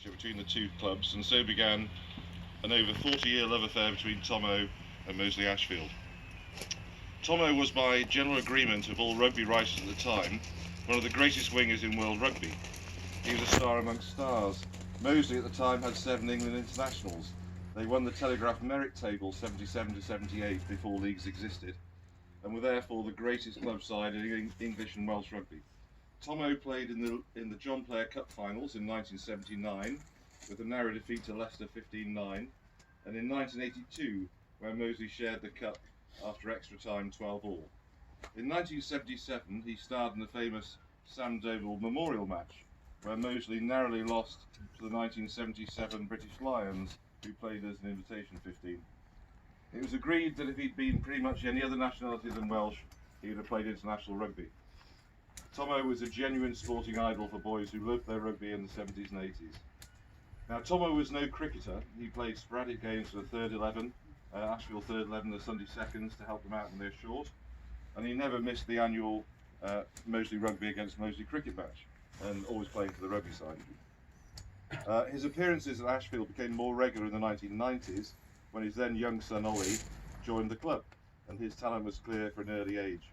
relationship between the two clubs, and so began an over 40-year love affair between Thomo and Moseley Ashfield. Thomo was, by general agreement of all rugby writers at the time, one of the greatest wingers in world rugby. He was a star amongst stars. Moseley at the time had 7 England internationals. They won the Telegraph merit table 77 to 78 before leagues existed, and were therefore the greatest club side in English and Welsh rugby. Thomo played in the John Player Cup finals in 1979 with a narrow defeat to Leicester 15-9, and in 1982 where Moseley shared the cup after extra time 12-all. In 1977 he starred in the famous Sam Doble Memorial match where Moseley narrowly lost to the 1977 British Lions, who played as an invitation 15. It was agreed that if he'd been pretty much any other nationality than Welsh, he would have played international rugby. Thomo was a genuine sporting idol for boys who loved their rugby in the 70s and 80s. Now, Thomo was no cricketer. He played sporadic games for the third 11, Ashfield third 11, the Sunday seconds to help them out when they're short, and he never missed the annual Moseley Rugby against Moseley cricket match, and always playing for the rugby side. His appearances at Ashfield became more regular in the 1990s when his then young son Ollie joined the club, and his talent was clear for an early age.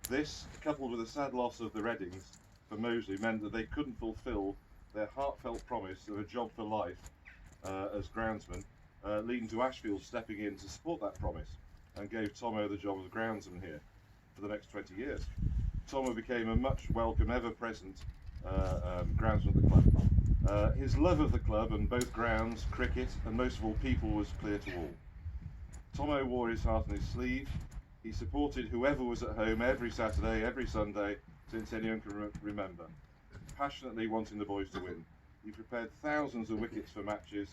This, coupled with the sad loss of the Reddings for Moseley, meant that they couldn't fulfil their heartfelt promise of a job for life as groundsman, leading to Ashfield stepping in to support that promise and gave Thomo the job of groundsman here for the next 20 years. Thomo became a much welcome, ever-present groundsman of the club. His love of the club and both grounds, cricket, and most of all people was clear to all. Thomo wore his heart on his sleeve. He supported whoever was at home every Saturday, every Sunday, since anyone can remember, passionately wanting the boys to win. He prepared thousands of wickets for matches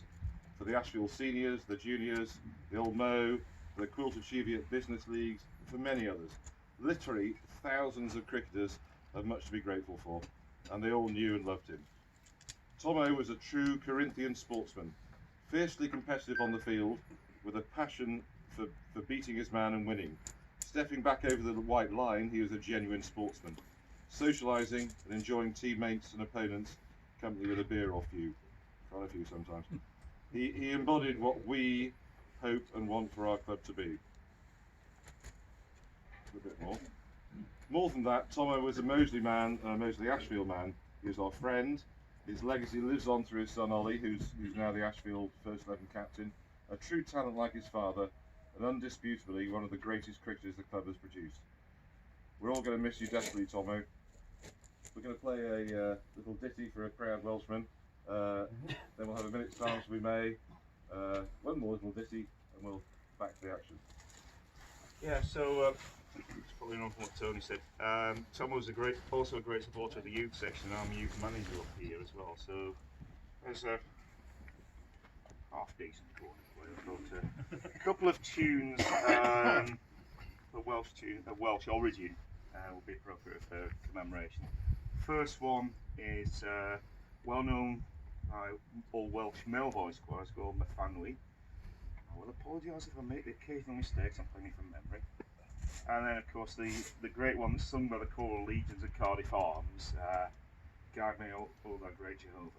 for the Ashfield seniors, the juniors, the Old Mo, the Quilter Cheviot business leagues, and for many others. Literally thousands of cricketers have much to be grateful for, and they all knew and loved him. Thomo was a true Corinthian sportsman, fiercely competitive on the field, with a passion for beating his man and winning. Stepping back over the white line, he was a genuine sportsman, socialising and enjoying teammates and opponents, company with a beer or few, quite a few sometimes. He embodied what we hope and want for our club to be. A bit more. More than that, Thomo was a Moseley man, a Moseley Ashfield man. He was our friend. His legacy lives on through his son Ollie, who's now the Ashfield First 11 captain. A true talent like his father, and undisputably one of the greatest cricketers the club has produced. We're all going to miss you desperately, Thomo. We're going to play a little ditty for a proud Welshman. Then we'll have a minute's silence if we may. One more little ditty, and we'll back to the action. Yeah, so just following on from what Tony said, Tom was also a great supporter of the youth section. I'm a youth manager up here as well, so there's a half decent corner player. But a couple of tunes, a Welsh origin, will be appropriate for commemoration. First one is well known by all Welsh male voice choirs called Myfanwy. I will apologise if I make the occasional mistakes, I'm playing it from memory. And then of course the great one that's sung by the choral legions at Cardiff Arms, Guide Me, O Thou Great Jehovah.